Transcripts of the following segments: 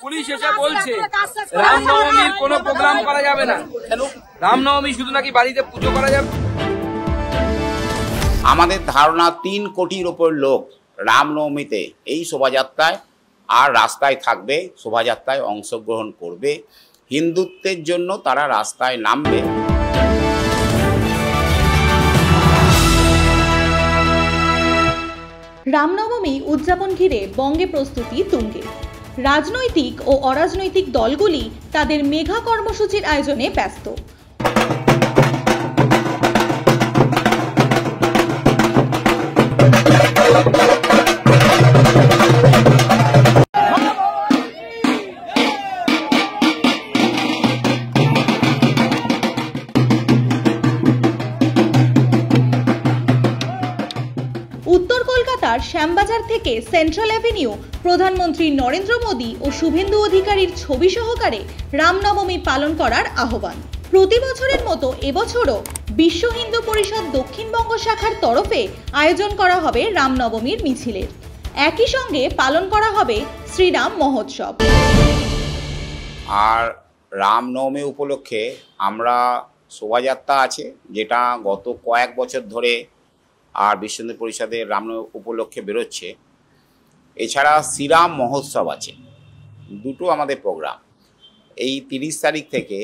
Police এসে বলছে রামনবমীর কোনো প্রোগ্রাম করা যাবে না। কেন? রামনবমী শুধু নাকি বাড়িতে পুজো করা যাবে। আমাদের ধারণা 3 কোটির ওপর লোক রামনবমীতে এই শোভাযাত্রায় আর রাস্তায় থাকবে, শোভাযাত্রায় অংশগ্রহণ করবে। হিন্দুত্বের জন্য তারা রাস্তায় নামবে। রামনবমী উদযাপন ঘিরে বঙ্গে প্রস্তুতি তুঙ্গে। রাজনৈতিক ও অরাজনৈতিক দলগুলি তাদের মেগা কর্মসূচির আয়োজনে ব্যস্ত। উত্তর কলকাতার শ্যামবাজার থেকে সেন্ট্রাল অ্যাভিনিউ প্রধানমন্ত্রী নরেন্দ্র মোদী ও শুভেন্দু অধিকারীর ছবি সহকারে রামনবমী পালন করার আহ্বান। প্রতি বছরের মতো এবছরও বিশ্ব হিন্দু পরিষদ দক্ষিণবঙ্গ শাখার তরফে আয়োজন করা হবে রামনবমীর মিছিলের। একই সঙ্গে পালন করা হবে শ্রীরাম মহোৎসব। আর রামনবমী উপলক্ষে আমরা শোভাযাত্রা আছে, যেটা গত কয়েক বছর ধরে আর বিশ্ব হিন্দু পরিষদের রামনবমী উপলক্ষে বেরোচ্ছে। এছাড়া শ্রীরাম মহোৎসব আছে, দুটো আমাদের প্রোগ্রাম। এই 30 তারিখ থেকে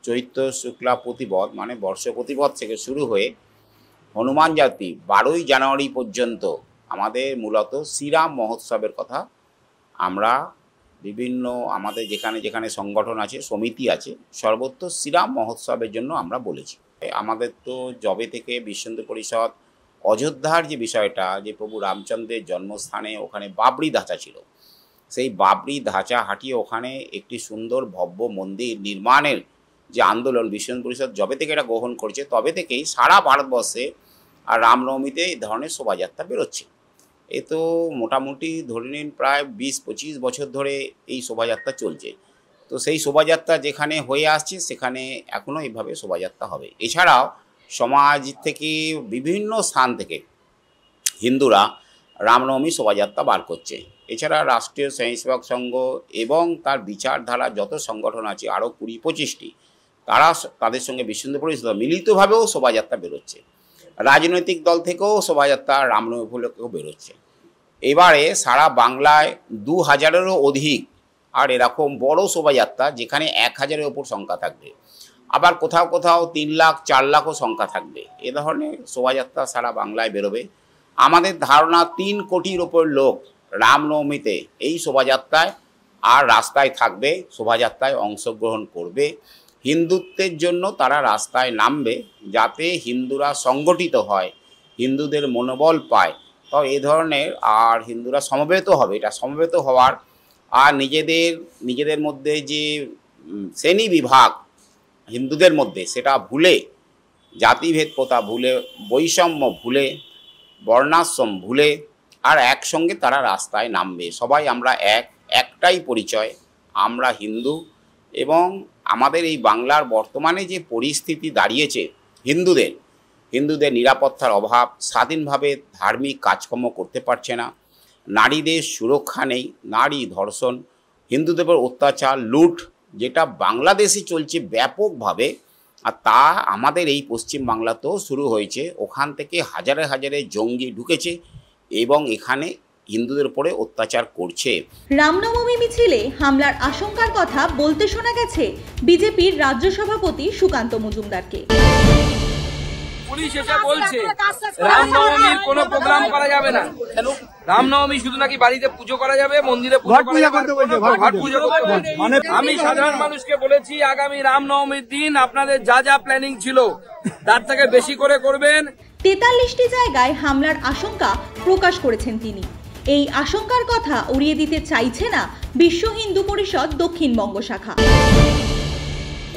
চৈত্র শুক্লা প্রতিপদ মানে বর্ষ প্রতিপদ থেকে শুরু হয়ে হনুমান জয়ন্তী 12ই জানুয়ারি পর্যন্ত আমাদের মূলত শ্রীরাম মহোৎসবের কথা আমরা বিভিন্ন আমাদের যেখানে যেখানে সংগঠন আছে, সমিতি আছে, সর্বত্র শ্রীরাম মহোৎসবের জন্য আমরা বলেছি। আমাদের তো জবে থেকে বিশ্ব হিন্দু পরিষদ অযোধ্যার যে বিষয়টা, যে প্রভু রামচন্দ্রের জন্মস্থানে ওখানে বাবরি ধাঁচা ছিল, সেই বাবরি ধাঁচা হাঁটিয়ে ওখানে একটি সুন্দর ভব্য মন্দির নির্মাণের যে আন্দোলন বিশ্ব হিন্দু পরিষদ জবে থেকে এটা গ্রহণ করছে, তবে থেকেই সারা ভারতবর্ষে আর রামনবমীতে এই ধরনের শোভাযাত্রা বেরোচ্ছে। এ তো মোটামুটি ধরে নিন প্রায় 20-25 বছর ধরে এই শোভাযাত্রা চলছে। তো সেই শোভাযাত্রা যেখানে হয়ে আসছে সেখানে এখনও এইভাবে শোভাযাত্রা হবে। এছাড়াও সমাজ থেকে বিভিন্ন স্থান থেকে হিন্দুরা রামনবমী শোভাযাত্রা বার করছে। এছাড়া রাষ্ট্রীয় স্বয়ংসেবক সংঘ এবং তার বিচারধারা যত সংগঠন আছে আরও 20-25টি, তারা তাদের সঙ্গে বিশ্ব হিন্দু পরিষদ মিলিতভাবেও শোভাযাত্রা বেরোচ্ছে। রাজনৈতিক দল থেকেও শোভাযাত্রা রামনবমী উপলক্ষেও বেরোচ্ছে। এবারে সারা বাংলায় 2000-এরও অধিক আর এরকম বড় শোভাযাত্রা, যেখানে 1000-এর ওপর সংখ্যা থাকবে, আবার কোথাও কোথাও 3 লাখ 4 লাখও সংখ্যা থাকবে। এ ধরনের শোভাযাত্রা সারা বাংলায় বেরোবে। আমাদের ধারণা 3 কোটির ওপর লোক রামনবমীতে এই শোভাযাত্রায় আর রাস্তায় থাকবে, শোভাযাত্রায় অংশগ্রহণ করবে। হিন্দুত্বের জন্য তারা রাস্তায় নামবে, যাতে হিন্দুরা সংগঠিত হয়, হিন্দুদের মনোবল পায়। তো এই ধরনের আর হিন্দুরা সমবেত হবে, এটা সমবেত হওয়ার আর নিজেদের মধ্যে যে শ্রেণী বিভাগ হিন্দুদের মধ্যে সেটা ভুলে, জাতিভেদ প্রথা ভুলে, বৈষম্য ভুলে, বর্ণাশ্রম ভুলে আর একসঙ্গে তারা রাস্তায় নামবে। সবাই আমরা একটাই পরিচয়, আমরা হিন্দু। এবং আমাদের এই বাংলার বর্তমানে যে পরিস্থিতি দাঁড়িয়েছে, হিন্দুদের নিরাপত্তার অভাব, স্বাধীনভাবে ধার্মিক কাজকর্ম করতে পারছে না, নারীদের সুরক্ষা নেই, নারী ধর্ষণ, হিন্দুদের অত্যাচার, লুট, যেটা বাংলাদেশে চলছে ব্যাপকভাবে। আর তা আমাদের এই পশ্চিম বাংলাতেও শুরু হয়েছে। ওখান থেকে হাজারে হাজারে জঙ্গি ঢুকেছে এবং এখানে হিন্দুদের উপরে অত্যাচার করছে। রামনবমী মিছিলে হামলার আশঙ্কার কথা বলতে শোনা গেছে বিজেপির রাজ্য সভাপতি সুকান্ত মজুমদারকে। পুলিশ এসে বলছে রামনবমীর কোনো প্রোগ্রাম করা যাবে না। কেন? রামনবমী শুধু নাকি বাড়িতে পুজো করা যাবে, মন্দিরে পুজো করতে বলছে। আমি সাধারণ মানুষকে বলেছি, আগামী রামনবমীর দিন আপনাদের যা যা প্ল্যানিং ছিল তার থেকে বেশি করে করবেন। 43টি জায়গায় হামলার আশঙ্কা প্রকাশ করেছেন তিনি। এই আশঙ্কার কথা উড়িয়ে দিতে চাইছে না বিশ্ব হিন্দু পরিষদ দক্ষিণবঙ্গ শাখা।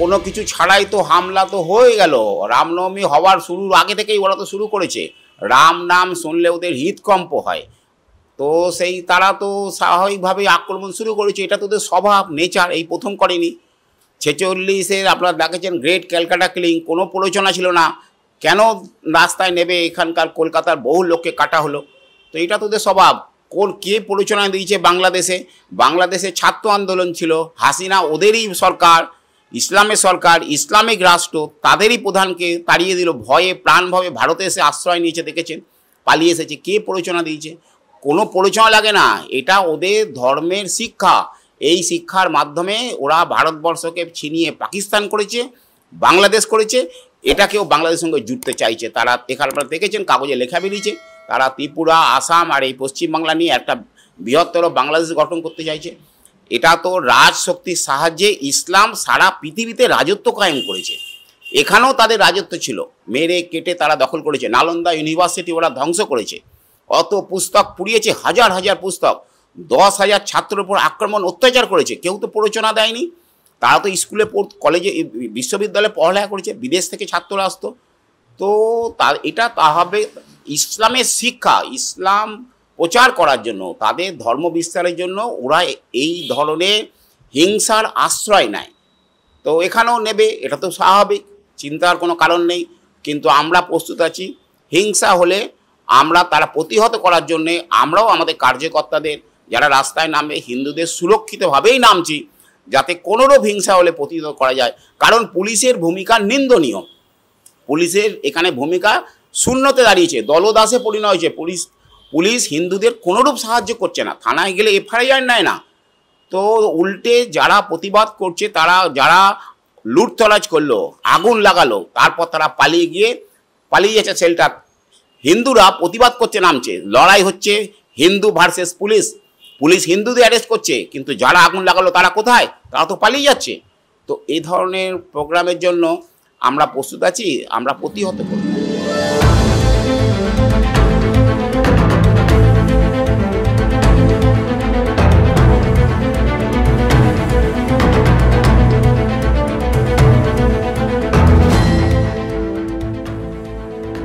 কোনো কিছু ছাড়াই তো হামলা তো হয়ে গেল। রামনবমী হওয়ার শুরুর আগে থেকেই ওরা তো শুরু করেছে। রাম নাম শুনলে ওদের হৃদকম্প হয়, তো সেই তারা তো স্বাভাবিকভাবেই আক্রমণ শুরু করেছে। এটা তো ওদের স্বভাব, নেচার, এই প্রথম করেনি। 46-এর আপনারা দেখেছেন গ্রেট ক্যালকাটা কিলিং, কোনো প্ররোচনা ছিল না, কেন রাস্তায় নেবে এখানকার কলকাতার বহু লোককে কাটা হলো। তো এটা তো ওদের স্বভাব। কে প্ররোচনা দিয়েছে বাংলাদেশে ছাত্র আন্দোলন ছিল, হাসিনা ওদেরই সরকার, ইসলামের সরকার, ইসলামিক রাষ্ট্র, তাদেরই প্রধানকে তাড়িয়ে দিল, ভয়ে প্রাণভাবে ভারতে এসে আশ্রয় নিয়েছে, দেখেছেন পালিয়ে এসেছে। কে প্ররোচনা দিয়েছে? কোনো প্ররোচনা লাগে না, এটা ওদের ধর্মের শিক্ষা। এই শিক্ষার মাধ্যমে ওরা ভারতবর্ষকে ছিনিয়ে পাকিস্তান করেছে, বাংলাদেশ করেছে, এটাকেও বাংলাদেশের সঙ্গে জুড়তে চাইছে তারা। এখানে আপনারা দেখেছেন কাগজে লেখা বেরিয়েছে, তারা ত্রিপুরা, আসাম আর এই পশ্চিমবাংলা নিয়ে একটা বৃহত্তর বাংলাদেশ গঠন করতে চাইছে। এটা তো রাজশক্তির সাহায্যে ইসলাম সারা পৃথিবীতে রাজত্ব কায়েম করেছে। এখানেও তাদের রাজত্ব ছিল, মেরে কেটে তারা দখল করেছে। নালন্দা ইউনিভার্সিটি ওরা ধ্বংস করেছে, অত পুস্তক পুড়িয়েছে, হাজার হাজার পুস্তক, 10,000 ছাত্রের উপর আক্রমণ, অত্যাচার করেছে। কেউ তো প্ররোচনা দেয়নি। তারা তো স্কুলে কলেজে, বিশ্ববিদ্যালয়ে পড়ালেখা করেছে, বিদেশ থেকে ছাত্ররা আসতো। তো এটা হবে ইসলামের শিক্ষা, ইসলাম প্রচার করার জন্য, তাদের ধর্ম বিস্তারের জন্য ওরা এই ধরনের হিংসার আশ্রয় নেয়। তো এখানেও নেবে, এটা তো স্বাভাবিক, চিন্তার কোনো কারণ নেই। কিন্তু আমরা প্রস্তুত আছি, হিংসা হলে আমরা তারা প্রতিহত করার জন্যে আমরাও আমাদের কার্যকর্তাদের যারা রাস্তায় নামবে, হিন্দুদের সুরক্ষিতভাবেই নামছি, যাতে কোনোরূপ হিংসা হলে প্রতিহত করা যায়। কারণ পুলিশের ভূমিকা নিন্দনীয়, পুলিশের এখানে ভূমিকা শূন্যতে দাঁড়িয়েছে, দলদাসে পরিণত হয়েছে। পুলিশ হিন্দুদের কোনোরূপ সাহায্য করছে না, থানায় গেলে এফআইআর নেয় না। তো উল্টে যারা প্রতিবাদ করছে, তারা যারা লুটতরাজ করলো, আগুন লাগালো, তারপর তারা পালিয়ে যাচ্ছে শেল্টার। হিন্দুরা প্রতিবাদ করতে নামছে, লড়াই হচ্ছে হিন্দু ভার্সেস পুলিশ হিন্দুদের অ্যারেস্ট করছে, কিন্তু যারা আগুন লাগালো তারা কোথায়? তারা তো পালিয়ে যাচ্ছে। তো এই ধরনের প্রোগ্রামের জন্য আমরা প্রস্তুত আছি, আমরা প্রতিহত করব।